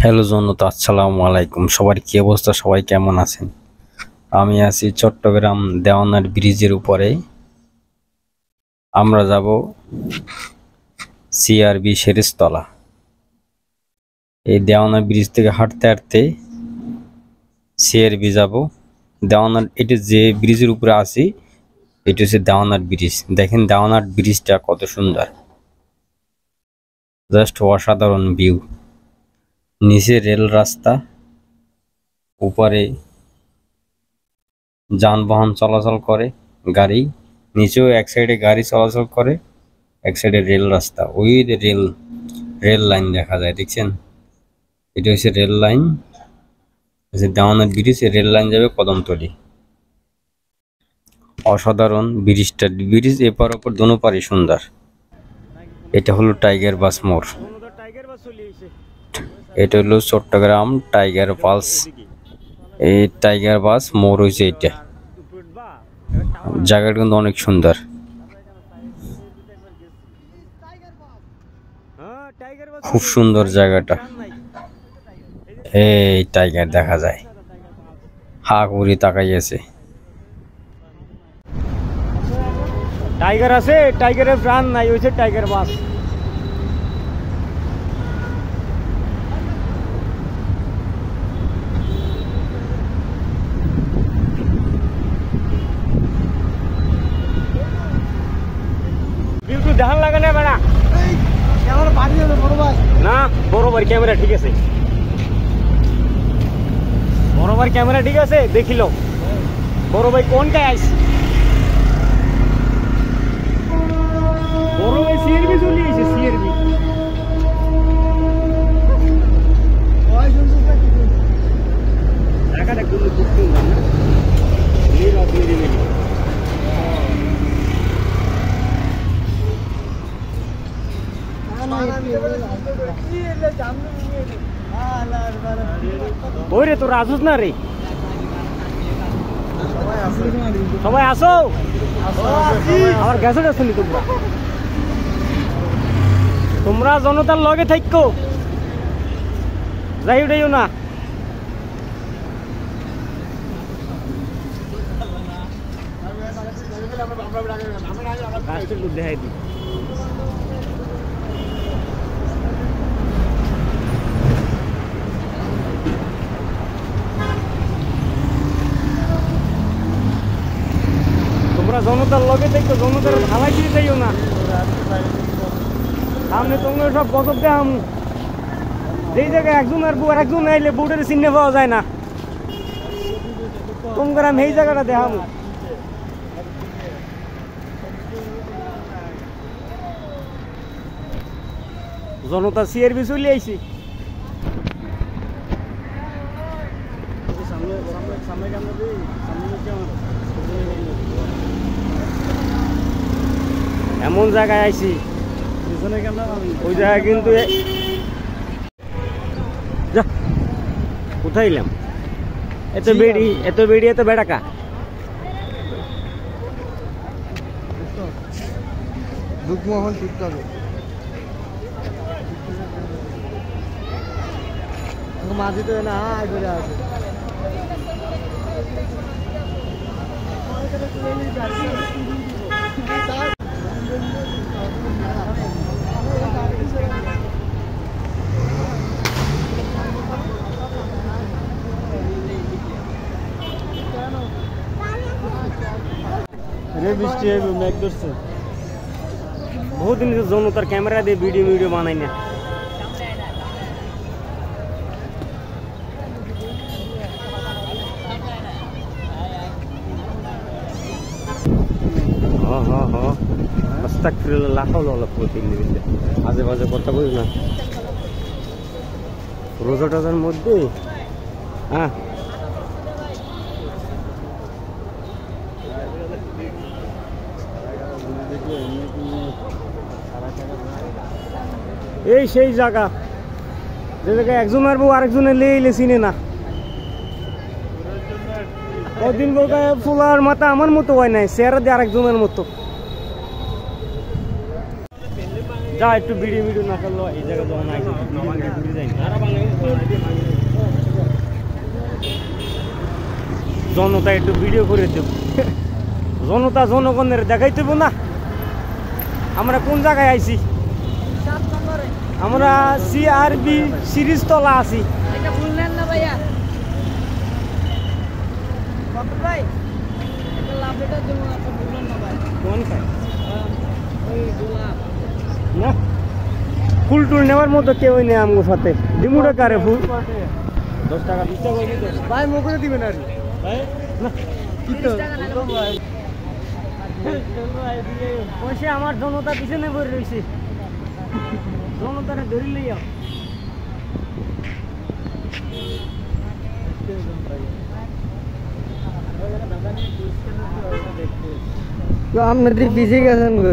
Hello জনতা, আসসালামু আলাইকুম। সবার কি অবস্থা? সবাই কেমন আছেন? আমি আছি চট্টগ্রাম দেওয়ানার ব্রিজের উপরে। আমরা যাব সিআরবি সেরেস্তলা। এই দেওয়ানা ব্রিজ থেকে হাঁটতে হাঁটতে সিআরবি যাব। দেওয়ানার এটা যে ব্রিজের উপরে আছি এটা হচ্ছে দেওয়ানার ব্রিজ। দেখেন দেওয়ানার ব্রিজটা কত সুন্দর, জাস্ট অসাধারণ ভিউ। নিচে রেল রাস্তা, উপরে যানবাহন চলাচল করে, গাড়ি নিচেও এক সাইডে গাড়ি চলাচল করে, এক সাইডে রেল রাস্তা। ওই রেল লাইন দেখা যায়, দেখছেন? এটা হচ্ছে রেল লাইন, দেওয়ানা ব্রিজ। রেল লাইন যাবে কদমতলী। অসাধারণ ব্রিজ এপার ওপর দোনো পারে সুন্দর। এটা হলো টাইগার বাস মোড়। এটা হলো চট্টগ্রাম টাইগার পালস। এই টাইগার বাস মোড় হয়েছে এটা। জায়গাটা কিন্তু অনেক সুন্দর। খুব সুন্দর জায়গাটা। এই টাইগার দেখা যায়, হা করে তাকাইয়াছে। টাইগার আছে, টাইগারের প্রাণ নাই, হয়েছে টাইগার বাস। ধান লাগে না বেড়া না, বড়বার ক্যামেরা ঠিক আছে, বড়বার ক্যামেরা ঠিক আছে, দেখিল বড় ভাই কোন গায়ে আইস। বড় ভাই সিআরবি চলে আইছে, সিআরবি জায়গাটা কিন্তু খুব সুন্দর না, নীল আপনি দিলেন। ওই রে তোর আসুস না রে, সবাই আসো। আমার গ্যাসে আসনি তোমরা, তোমরা জনতার লগে থাকো, যাই উঠাইও না। দেখাই দি জনতার লগে দেখতো, জনতার ভালাই দিয়ে যাইও না। সামনে তোমরা সব গজব দেখাম, যেই জায়গায় একজন আর বউ আর একজন আইলে বউটারে চিনে পাওয়া যায় না, তোমরা আমি এই জায়গাটা দেখাম। জনতা সিআরবি চলে আইছি। এমন জায়গায় আইছি, ওই জায়গায় কিন্তু কোথায় এলাম? এত বেড়ি এত বেড়াকা। মাঝে তো না ঘুরে আছে। বৃষ্টি মেঘ ধরছে। বহুদিন জনতার ক্যামেরা দিয়ে ভিডিও বানাই না। আজে বাজে কথা বলিস না, রোজা টোজার মধ্যে। হ্যাঁ, এই সেই জায়গা যে জায়গায় একজন আর বউ আরেকজনের লেইলে চিনে না। কদিন বলতে ফুলার মাথা আমার মতো হয় নাই, চেহারা দিয়ে আরেকজনের মতো। যা একটু ভিডিও না করলো এই জায়গা যখন জনতা একটু ভিডিও করে দেব জনতা জনগণের দেখাইতে হইব না আমরা কোন জায়গায় আইছি আমরা সিআরবি সিরিজ তলা আছি এটা ভুললেন না ভাইয়া কত ভাই এটা লাভেটার জন্য আপনি ভুললেন না ভাই কোন খাই ওই গোলাপ না ফুল টুল নেওয়ার মতো কেউই নেই আমার সাথে দিমুটা কারে ফুল 10 টাকা 20 টাকা দিতে ভাই মুখে দিবেন আর ভাই না কি তো ভাই পয়সা আমার জনতা পিছনে পড়ে রইছে জনতারে ধরি লইয়া তো আপনাদের পিছিয়ে গেছেন গো